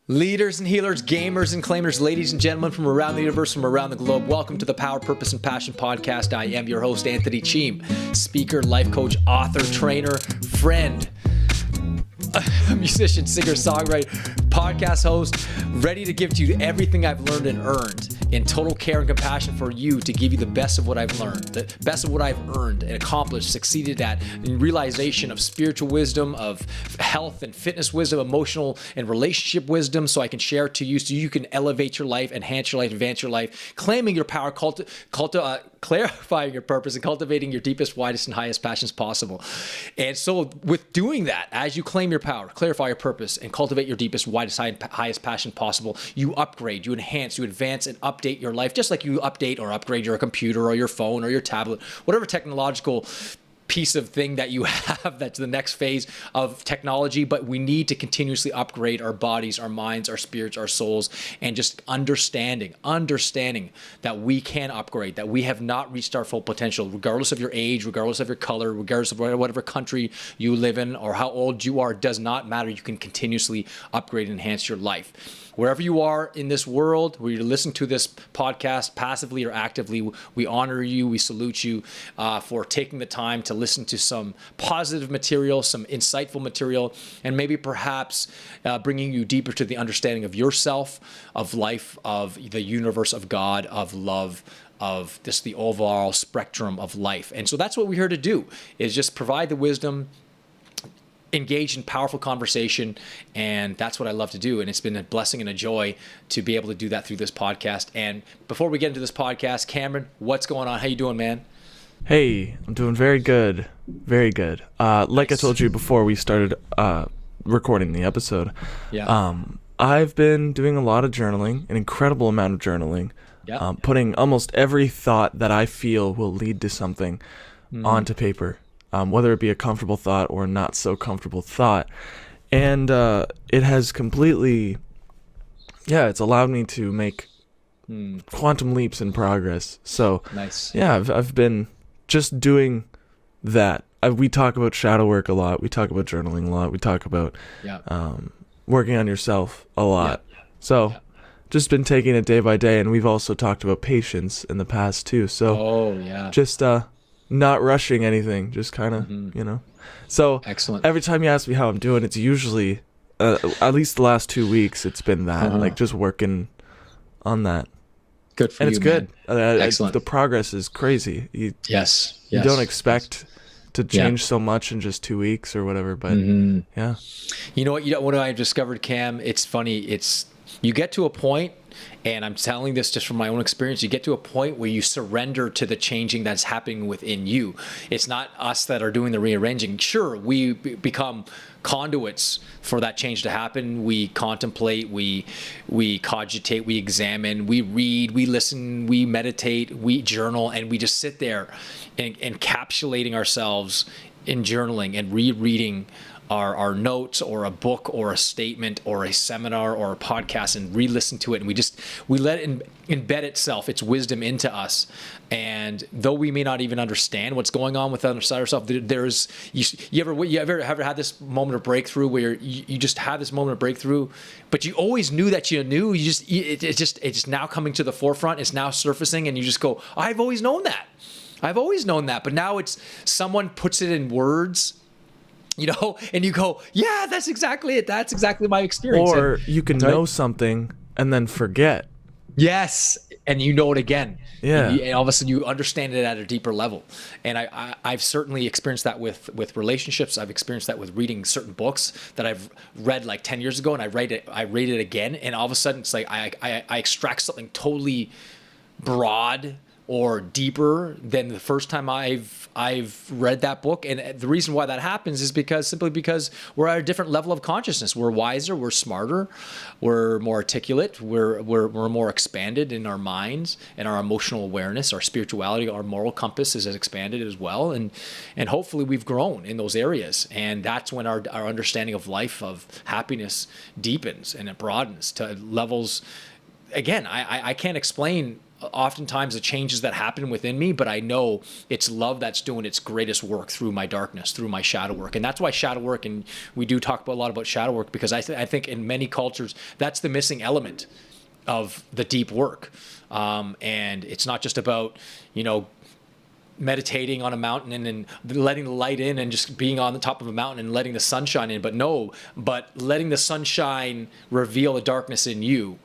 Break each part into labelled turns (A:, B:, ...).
A: Leaders and healers, gamers and claimers, ladies and gentlemen from around the universe, from around the globe, welcome to the Power, Purpose, and Passion podcast. I am your host, Anthony Cheam, speaker, life coach, author, trainer, friend, musician, singer, songwriter, podcast host, ready to give to you everything I've learned and earned in total care and compassion for you to give you the best of what I've learned, the best of what I've earned and accomplished, succeeded at, in realization of spiritual wisdom, of health and fitness wisdom, emotional and relationship wisdom, so I can share it to you so you can elevate your life, enhance your life, advance your life, claiming your power, clarifying your purpose, and cultivating your deepest, widest, and highest passions possible. And so with doing that, as you claim your power, clarify your purpose, and cultivate your deepest, widest, highest passion possible, you upgrade, you enhance, you advance, and update your life, just like you update or upgrade your computer or your phone or your tablet, whatever technological piece of thing that you have that's the next phase of technology. But we need to continuously upgrade our bodies, our minds, our spirits, our souls, and just understanding that we can upgrade, that we have not reached our full potential, regardless of your age, regardless of your color, regardless of whatever country you live in or how old you are, does not matter. You can continuously upgrade and enhance your life. Wherever you are in this world, where you're listening to this podcast passively or actively, we honor you, we salute you for taking the time to listen to some positive material, some insightful material, and maybe perhaps bringing you deeper to the understanding of yourself, of life, of the universe, of God, of love, of just the overall spectrum of life. And so that's what we're here to do, is just provide the wisdom, engage in powerful conversation, and that's what I love to do. And it's been a blessing and a joy to be able to do that through this podcast. And before we get into this podcast, Cameron, what's going on? How you doing, man?
B: Hey, I'm doing very good. Very good. Like I told you before we started recording the episode, I've been doing a lot of journaling, an incredible amount of journaling, putting almost every thought that I feel will lead to something onto paper. Whether it be a comfortable thought or not so comfortable thought. And it has completely, it's allowed me to make quantum leaps in progress. So,
A: nice.
B: Yeah, I've been just doing that. We talk about shadow work a lot. We talk about journaling a lot. We talk about working on yourself a lot. So, just been taking it day by day. And we've also talked about patience in the past too. So, just not rushing anything, just kind of, So
A: excellent.
B: Every time you ask me how I'm doing, it's usually, at least the last 2 weeks, it's been that, like just working on that.
A: Good for
B: you,
A: and
B: it's good.
A: Excellent.
B: The progress is crazy. You don't expect to change so much in just 2 weeks or whatever, but yeah.
A: You know what I've discovered, Cam? It's funny. You get to a point, and I'm telling this just from my own experience, you get to a point where you surrender to the changing that's happening within you. It's not us that are doing the rearranging. Sure, we become conduits for that change to happen. We contemplate, we cogitate, we examine, we read, we listen, we meditate, we journal, and we just sit there and encapsulating ourselves in journaling and rereading our notes or a book or a statement or a seminar or a podcast, and re-listen to it, and we let it embed its wisdom into us. And though we may not even understand what's going on with the other side of ourselves, there's you ever had this moment of breakthrough where you just have this moment of breakthrough, but you always knew that you knew, it's just now coming to the forefront, it's now surfacing, and you just go, I've always known that, but now it's someone puts it in words, and you go, yeah, that's exactly it. That's exactly my experience.
B: Or you can know something and then forget.
A: Yes. And you know it again.
B: Yeah.
A: And all of a sudden you understand it at a deeper level. And I've certainly experienced that with relationships. I've experienced that with reading certain books that I've read like 10 years ago, and I read it again. And all of a sudden it's like I extract something totally broad or deeper than the first time I've read that book. And the reason why that happens is simply because we're at a different level of consciousness. We're wiser, we're smarter, we're more articulate, we're more expanded in our minds and our emotional awareness, our spirituality, our moral compass is expanded as well. And hopefully we've grown in those areas. And that's when our understanding of life, of happiness deepens and it broadens to levels. Again, I can't explain oftentimes the changes that happen within me, but I know it's love that's doing its greatest work through my darkness, through my shadow work. And that's why shadow work, and we do talk a lot about shadow work, because I think in many cultures, that's the missing element of the deep work. And it's not just about, meditating on a mountain and letting the light in and just being on the top of a mountain and letting the sunshine in, but letting the sunshine reveal the darkness in you,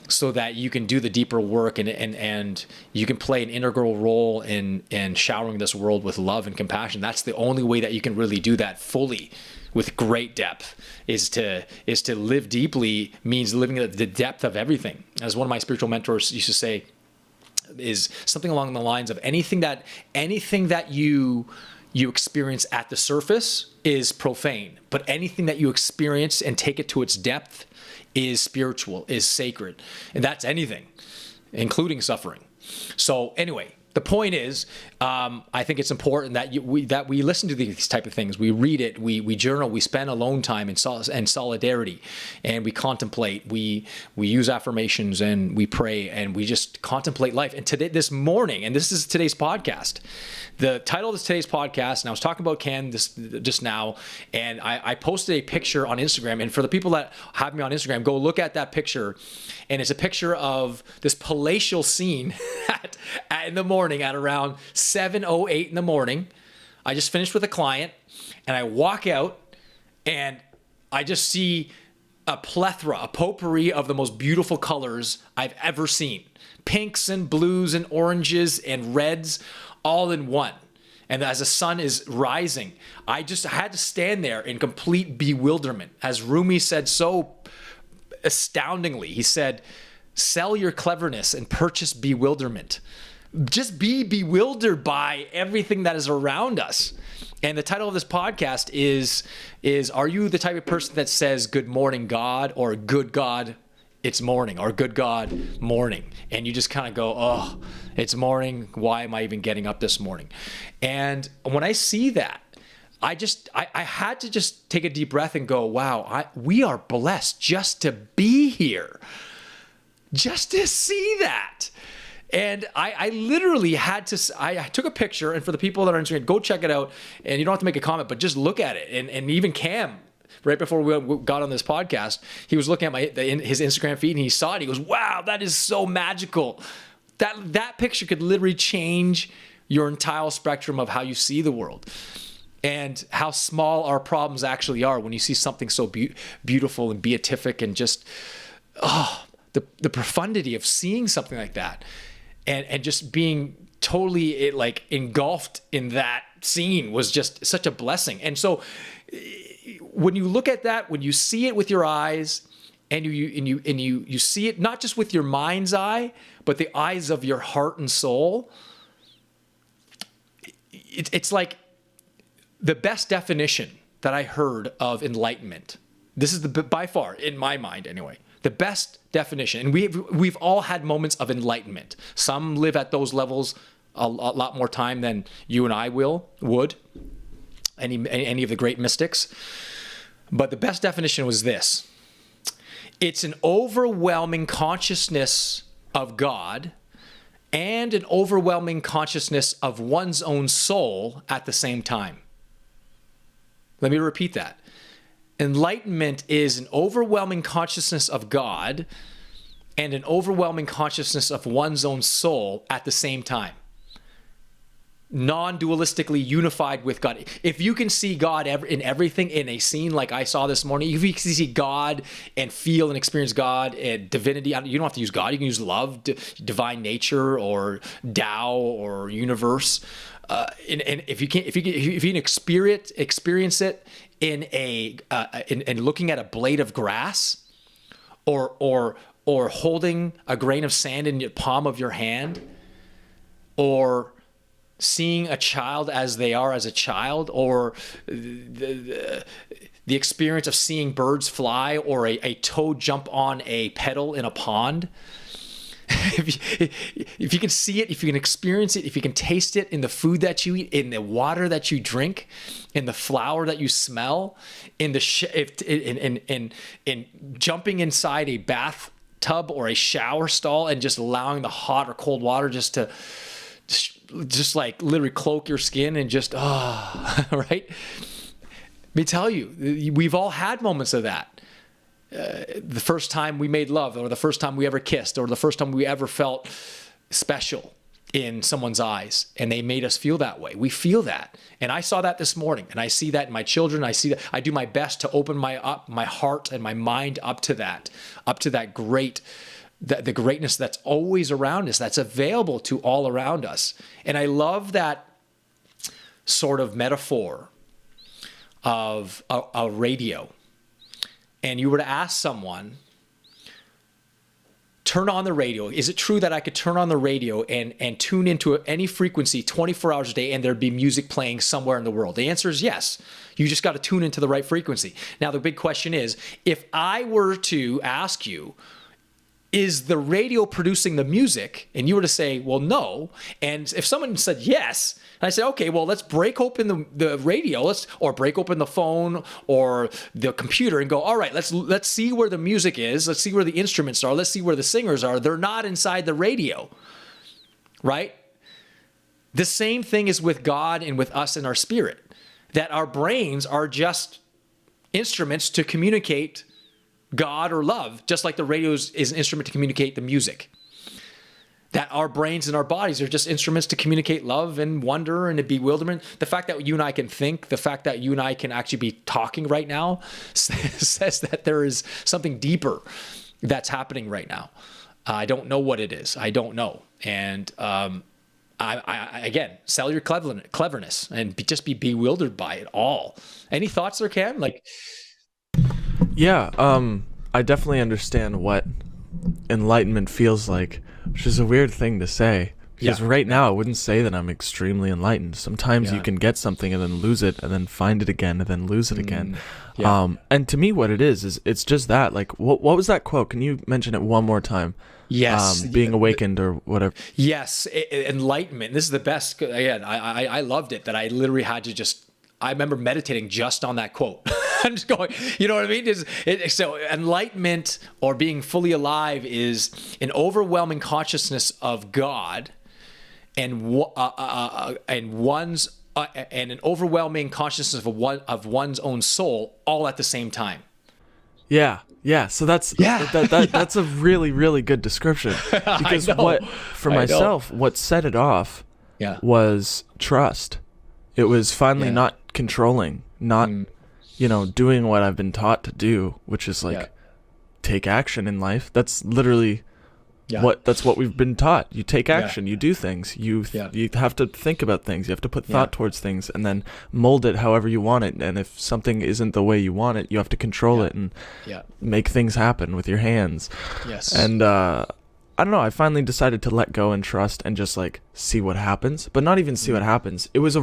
A: so that you can do the deeper work and you can play an integral role in showering this world with love and compassion. That's the only way that you can really do that fully with great depth, is to live deeply, means living at the depth of everything. As one of my spiritual mentors used to say, is something along the lines of anything that you experience at the surface is profane, but anything that you experience and take it to its depth is spiritual, is sacred. And that's anything, including suffering. So anyway, the point is, I think it's important that we listen to these type of things. We read it, we journal, we spend alone time in solidarity, and we contemplate. We use affirmations, and we pray, and we just contemplate life. And this morning, and this is today's podcast. The title of today's podcast, and I was talking about Ken just now, and I posted a picture on Instagram. And for the people that have me on Instagram, go look at that picture. And it's a picture of this palatial scene in the morning at around 7:08 in the morning. I just finished with a client, and I walk out, and I just see a potpourri of the most beautiful colors I've ever seen. Pinks and blues and oranges and reds, all in one. And as the sun is rising, I just had to stand there in complete bewilderment. As Rumi said so astoundingly, he said, "Sell your cleverness and purchase bewilderment." Just be bewildered by everything that is around us. And the title of this podcast is are you the type of person that says good morning God, or good God it's morning, or good God morning? And you just kind of go, oh, it's morning. Why am I even getting up this morning? And when I see that, I had to just take a deep breath and go, wow, we are blessed just to be here, just to see that. And I literally had to, I took a picture, and for the people that are on Instagram, go check it out, and you don't have to make a comment, but just look at it. And even Cam, right before we got on this podcast, he was looking at his Instagram feed, and he saw it. He goes, wow, that is so magical. That picture could literally change your entire spectrum of how you see the world, and how small our problems actually are when you see something so beautiful and beatific, and just, the profundity of seeing something like that. And just being totally engulfed in that scene was just such a blessing. And so when you look at that, when you see it with your eyes, and you see it not just with your mind's eye, but the eyes of your heart and soul, it's like the best definition that I heard of enlightenment. This is by far, in my mind anyway, the best definition. And we've all had moments of enlightenment. Some live at those levels a lot more time than you and I would. Any of the great mystics. But the best definition was this: it's an overwhelming consciousness of God and an overwhelming consciousness of one's own soul at the same time. Let me repeat that. Enlightenment is an overwhelming consciousness of God and an overwhelming consciousness of one's own soul at the same time. Non-dualistically unified with God. If you can see God in everything in a scene like I saw this morning, if you can see God and feel and experience God and divinity, you don't have to use God. You can use love, divine nature, or Tao, or universe. And if you can experience it in looking at a blade of grass, or holding a grain of sand in the palm of your hand, or seeing a child as they are as a child, or the experience of seeing birds fly, or a toad jump on a petal in a pond. If you can see it, if you can experience it, if you can taste it in the food that you eat, in the water that you drink, in the flower that you smell, in jumping inside a tub or a shower stall and just allowing the hot or cold water just to just like literally cloak your skin and just, right? Let me tell you, we've all had moments of that. The first time we made love, or the first time we ever kissed, or the first time we ever felt special in someone's eyes, and they made us feel that way. We feel that. And I saw that this morning, and I see that in my children. I see that. I do my best to open my heart and my mind up to that the greatness that's always around us, that's available to all around us. And I love that sort of metaphor of a radio. And you were to ask someone, turn on the radio. Is it true that I could turn on the radio and tune into any frequency 24 hours a day and there'd be music playing somewhere in the world? The answer is yes. You just got to tune into the right frequency. Now, the big question is, if I were to ask you, is the radio producing the music? And you were to say, well, no. And if someone said yes, and I said, okay, well, let's break open the radio, or break open the phone or the computer and go, all right, let's see where the music is. Let's see where the instruments are. Let's see where the singers are. They're not inside the radio, right? The same thing is with God and with us and our spirit, that our brains are just instruments to communicate God or love, just like the radio is an instrument to communicate the music. That our brains and our bodies are just instruments to communicate love and wonder and bewilderment. The fact that you and I can think, the fact that you and I can actually be talking right now says that there is something deeper that's happening right now. I don't know what it is. I don't know. And I again, sell your cleverness and just be bewildered by it all. Any thoughts there, Cam?
B: Yeah, I definitely understand what enlightenment feels like, which is a weird thing to say, because right now I wouldn't say that I'm extremely enlightened. Sometimes you can get something and then lose it, and then find it again, and then lose it again. And to me, what it is it's just that. Like, what was that quote? Can you mention it one more time?
A: Yes.
B: Being awakened or whatever.
A: Yes, enlightenment. This is the best. Again, I loved it, that I literally had to I remember meditating just on that quote. I'm just going, you know what I mean? So enlightenment, or being fully alive, is an overwhelming consciousness of God and an overwhelming consciousness of one's own soul, all at the same time.
B: Yeah. So that's that's a really, really good description. Because what set it off was trust. It was finally not controlling, not doing what I've been taught to do, which is take action in life. That's literally what we've been taught. You take action, you do things, you have to think about things, you have to put thought towards things, and then mold it however you want it. And if something isn't the way you want it, you have to control it and make things happen with your hands. And I don't know, I finally decided to let go and trust and just see what happens, but not even see what happens. It was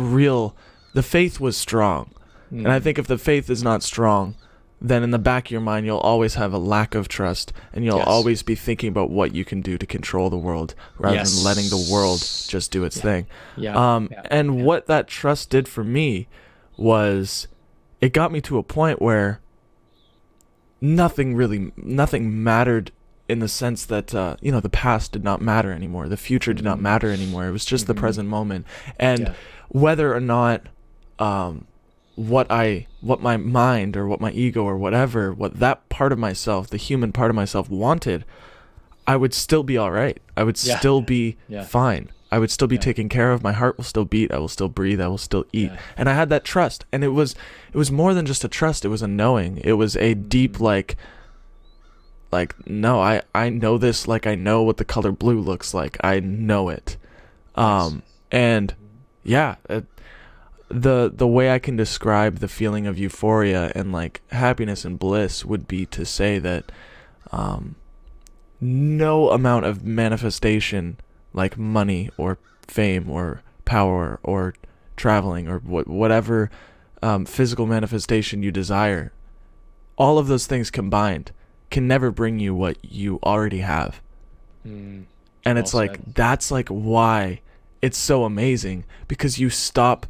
B: the faith was strong. And I think if the faith is not strong, then in the back of your mind, you'll always have a lack of trust, and you'll always be thinking about what you can do to control the world rather than letting the world just do its thing. What that trust did for me was it got me to a point where nothing mattered, in the sense that, the past did not matter anymore. The future did not matter anymore. It was just the present moment. And whether or not what my mind or what my ego or whatever, what that part of myself, the human part of myself wanted, I would still be all right. I would still be fine. I would still be taken care of. My heart will still beat. I will still breathe. I will still eat. And I had that trust. And it was more than just a trust. It was a knowing. It was a deep, no, I know this, I know what the color blue looks like. I know it. The way I can describe the feeling of euphoria and happiness and bliss would be to say that no amount of manifestation, like money or fame or power or traveling or whatever physical manifestation you desire, all of those things combined can never bring you what you already have. And it's that's why it's so amazing, because you still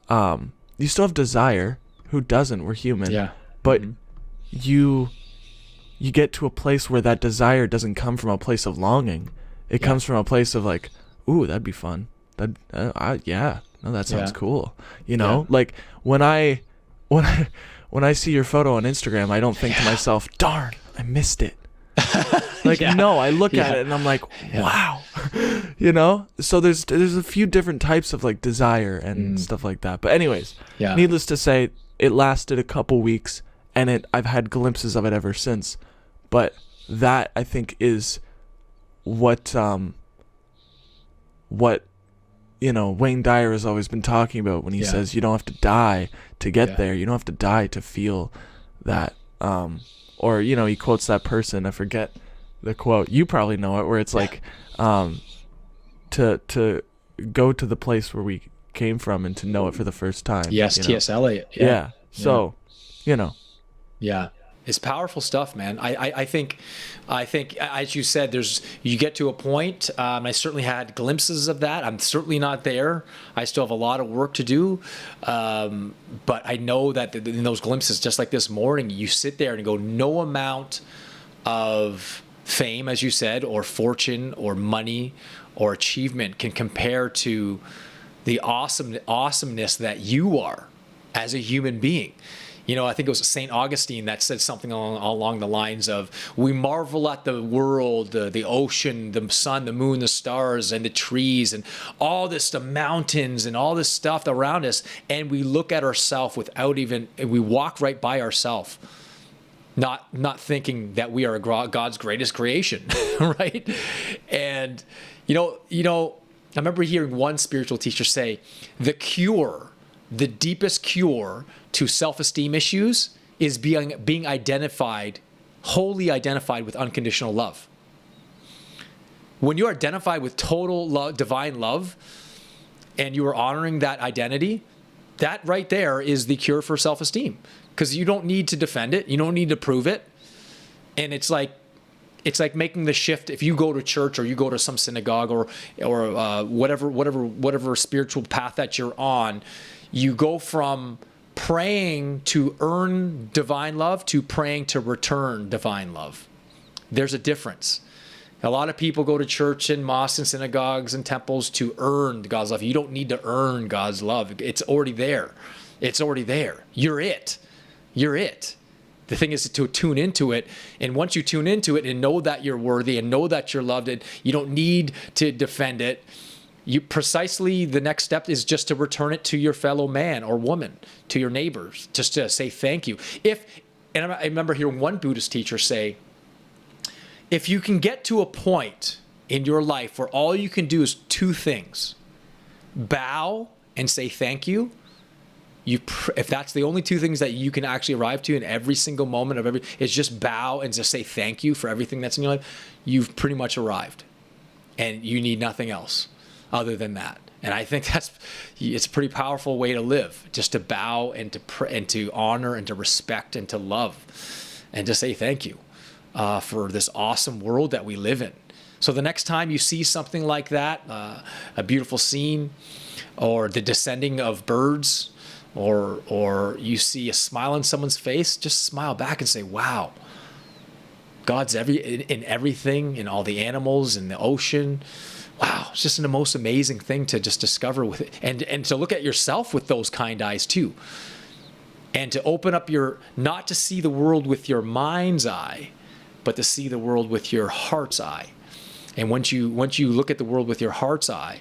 B: have desire. Who doesn't? We're human. But you you get to a place where that desire doesn't come from a place of longing. It comes from a place of like, ooh, that'd be fun. That sounds cool. You know, like when I see your photo on Instagram, I don't think to myself, darn, I missed it. Like, no, I look at it and I'm like, wow, you know? So there's a few different types of like desire and stuff like that. But anyways, needless to say, it lasted a couple weeks and I've had glimpses of it ever since. But that, I think, is what you know, Wayne Dyer has always been talking about when he says you don't have to die to get there. You don't have to die to feel that. Or, you know, he quotes that person, I forget the quote, you probably know it, where it's like to go to the place where we came from and to know it for the first time.
A: Yes, T.S. Eliot.
B: So, you know.
A: Yeah. It's powerful stuff, man. I think, as you said, you get to a point. I certainly had glimpses of that. I'm certainly not there. I still have a lot of work to do. But I know that in those glimpses, just like this morning, you sit there and go, no amount of fame, as you said, or fortune or money or achievement can compare to the awesomeness that you are as a human being. You know, I think it was St. Augustine that said something along the lines of, we marvel at the world, the ocean, the sun, the moon, the stars, and the trees, and all this, the mountains, and all this stuff around us, and we look at ourselves we walk right by ourselves, not thinking that we are God's greatest creation, right? And, you know, I remember hearing one spiritual teacher say, the deepest cure to self-esteem issues is being wholly identified with unconditional love. When you're identified with total love, divine love, and you are honoring that identity, that right there is the cure for self-esteem, because you don't need to defend it. You don't need to prove it. And it's like making the shift. If you go to church or you go to some synagogue or whatever spiritual path that you're on, you go from praying to earn divine love to praying to return divine love. There's a difference. A lot of people go to church and mosques and synagogues and temples to earn God's love. You don't need to earn God's love. It's already there. It's already there. You're it. You're it. The thing is to tune into it. And once you tune into it and know that you're worthy and know that you're loved, and you don't need to defend it, the next step is just to return it to your fellow man or woman, to your neighbors, just to say thank you. And I remember hearing one Buddhist teacher say, if you can get to a point in your life where all you can do is two things, bow and say thank you, if that's the only two things that you can actually arrive to in every single moment of is just bow and just say thank you for everything that's in your life, you've pretty much arrived. And you need nothing else other than that. And I think it's a pretty powerful way to live, just to bow and to honor and to respect and to love and to say thank you for this awesome world that we live in. So the next time you see something like that, a beautiful scene, or the descending of birds, or you see a smile on someone's face, just smile back and say, wow, God's in everything, in all the animals, in the ocean. Wow, it's just the most amazing thing to just discover with it, and to look at yourself with those kind eyes too, and to open up not to see the world with your mind's eye, but to see the world with your heart's eye. And once you look at the world with your heart's eye,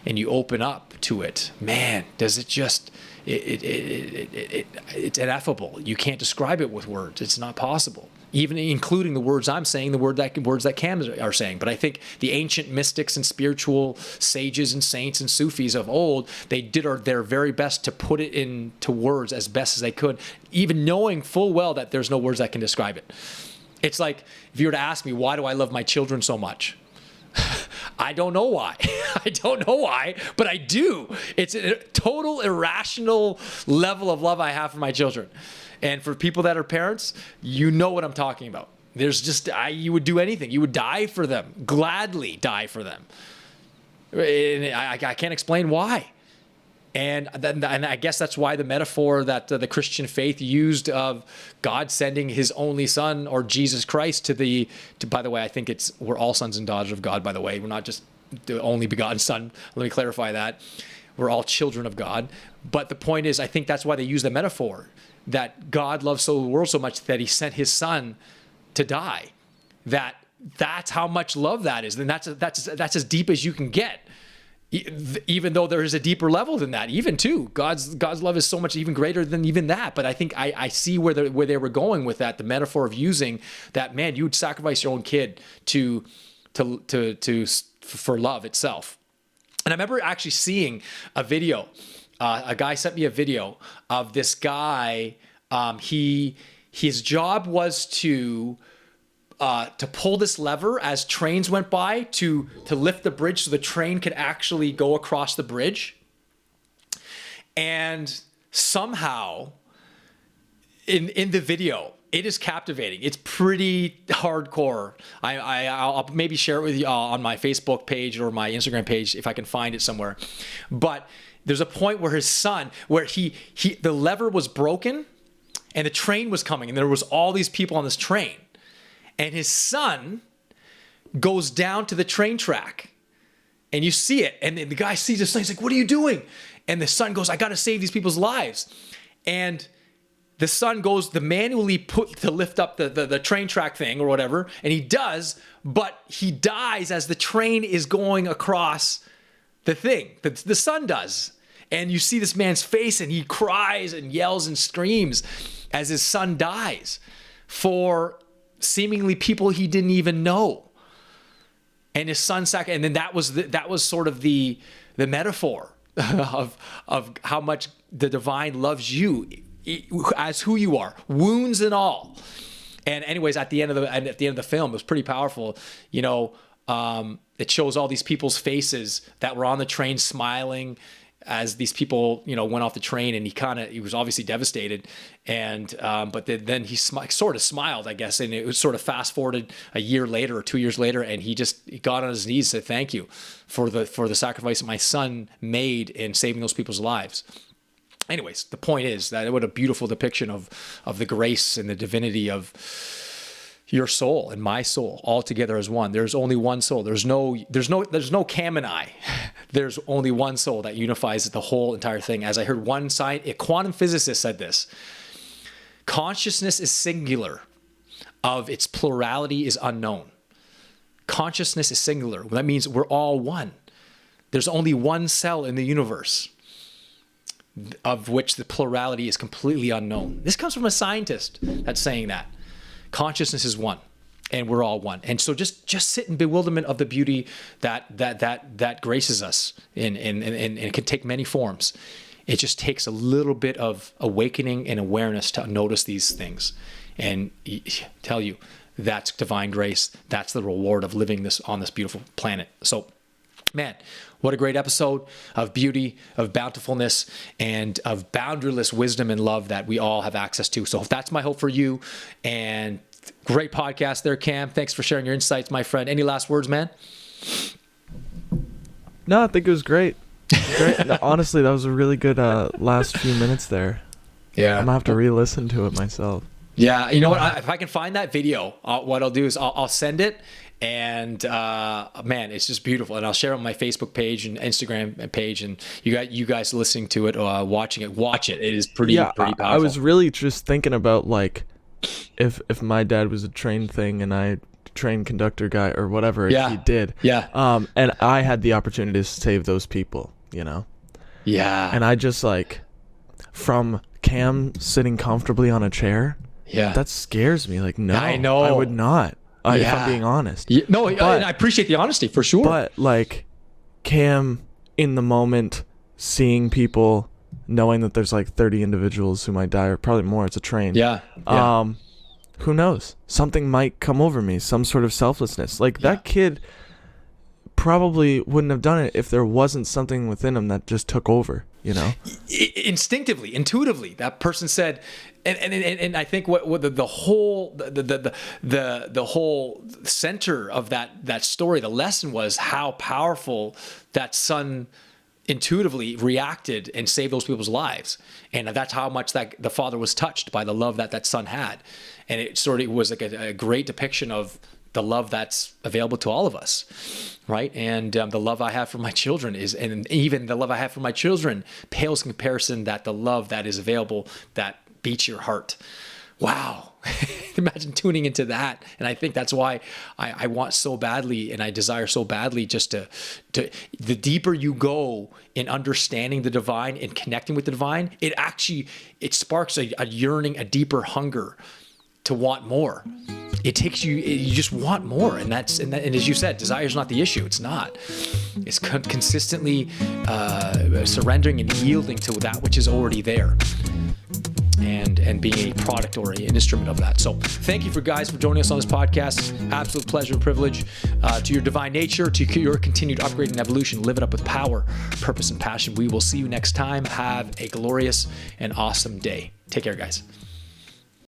A: and you open up to it, man, does it just it's ineffable. You can't describe it with words. It's not possible. Even including the words I'm saying, the words that Cam are saying. But I think the ancient mystics and spiritual sages and saints and Sufis of old, they did their very best to put it into words as best as they could, even knowing full well that there's no words that can describe it. It's like if you were to ask me, why do I love my children so much? I don't know why. I don't know why, but I do. It's a total irrational level of love I have for my children. And for people that are parents, you know what I'm talking about. There's just, you would do anything. You would die for them, gladly die for them. And I can't explain why. And I guess that's why the metaphor that the Christian faith used of God sending his only son, or Jesus Christ, by the way, I think we're all sons and daughters of God, by the way. We're not just the only begotten son. Let me clarify that. We're all children of God. But the point is, I think that's why they use the metaphor that God loved the world so much that he sent his son to die. That's how much love that is. And that's as deep as you can get. Even though there is a deeper level than that, even too, God's love is so much even greater than even that. But I think I see where they were going with that, the metaphor of using that. Man, you would sacrifice your own kid for love itself. And I remember actually seeing a video. A guy sent me a video of this guy. His job was to pull this lever as trains went by to lift the bridge so the train could actually go across the bridge. And somehow in the video, it is captivating. It's pretty hardcore. I'll maybe share it with you on my Facebook page or my Instagram page if I can find it somewhere. But there's a point where his son, where the lever was broken and the train was coming and there was all these people on this train. And his son goes down to the train track and you see it. And the guy sees his son. He's like, what are you doing? And the son goes, I got to save these people's lives. And the son goes to manually to lift up the train track thing or whatever. And he does, but he dies as the train is going across the thing. The son does. And you see this man's face and he cries and yells and screams as his son dies for seemingly people he didn't even know. And his son and then that was sort of the metaphor of how much the divine loves you as who you are, wounds and all. And anyways, at the end of the film, it was pretty powerful. It shows all these people's faces that were on the train smiling as these people, went off the train, and he was obviously devastated. And, but then he sort of smiled, I guess. And it was sort of fast forwarded a year later or 2 years later. And he got on his knees and said, thank you for the sacrifice that my son made in saving those people's lives. Anyways, the point is that what a beautiful depiction of the grace and the divinity of your soul and my soul all together as one. There's only one soul. There's no Cam and I. There's only one soul that unifies the whole entire thing. As I heard a quantum physicist said this: consciousness is singular, of its plurality is unknown. Consciousness is singular. That means we're all one. There's only one cell in the universe, of which the plurality is completely unknown. This comes from a scientist that's saying that. Consciousness is one, and we're all one. And so just sit in bewilderment of the beauty that graces us, and it can take many forms. It just takes a little bit of awakening and awareness to notice these things. And I tell you, that's divine grace. That's the reward of living on this beautiful planet. So, man, what a great episode of beauty, of bountifulness, and of boundaryless wisdom and love that we all have access to. So that's my hope for you. And great podcast there, Cam. Thanks for sharing your insights, my friend. Any last words, man?
B: No, I think it was great. No, honestly, that was a really good last few minutes there.
A: Yeah.
B: I'm going to have to re-listen to it myself.
A: Yeah. You know what? If I can find that video, what I'll do is I'll send it. And man, it's just beautiful. And I'll share it on my Facebook page and Instagram page. And you guys listening to it, watching it, watch it. It is pretty powerful.
B: I was really just thinking about, like, if my dad was a train thing and I train conductor guy or whatever he did.
A: Yeah.
B: And I had the opportunity to save those people, Yeah. And I just, like, from Cam sitting comfortably on a chair. Yeah. That scares me. Like, no, I know. I would not. If I'm being honest.
A: Yeah, no, and I appreciate the honesty for sure.
B: But, like, Cam in the moment, seeing people, knowing that there's like 30 individuals who might die, or probably more, it's a train.
A: Yeah.
B: Who knows? Something might come over me, some sort of selflessness. Like, that kid probably wouldn't have done it if there wasn't something within him that just took over,
A: Instinctively, intuitively, that person said, and I think what the whole center of that story, the lesson was how powerful that son intuitively reacted and saved those people's lives. And that's how much that the Father was touched by the love that that Son had. And it sort of was like a great depiction of the love that's available to all of us, right? And the love I have for my children and even the love I have for my children pales in comparison that the love that is available that beats your heart. Wow. Imagine tuning into that. And I think that's why I want so badly, and I desire so badly just to the deeper you go in understanding the divine and connecting with the divine, it sparks a yearning, a deeper hunger to want more. It takes you just want more. And as you said, desire is not the issue. It's not. It's consistently surrendering and yielding to that which is already there. And being a product or an instrument of that. So thank you for joining us on this podcast. Absolute pleasure and privilege to your divine nature, to your continued upgrade and evolution. Live it up with power, purpose, and passion. We will see you next time. Have a glorious and awesome day. Take care, guys.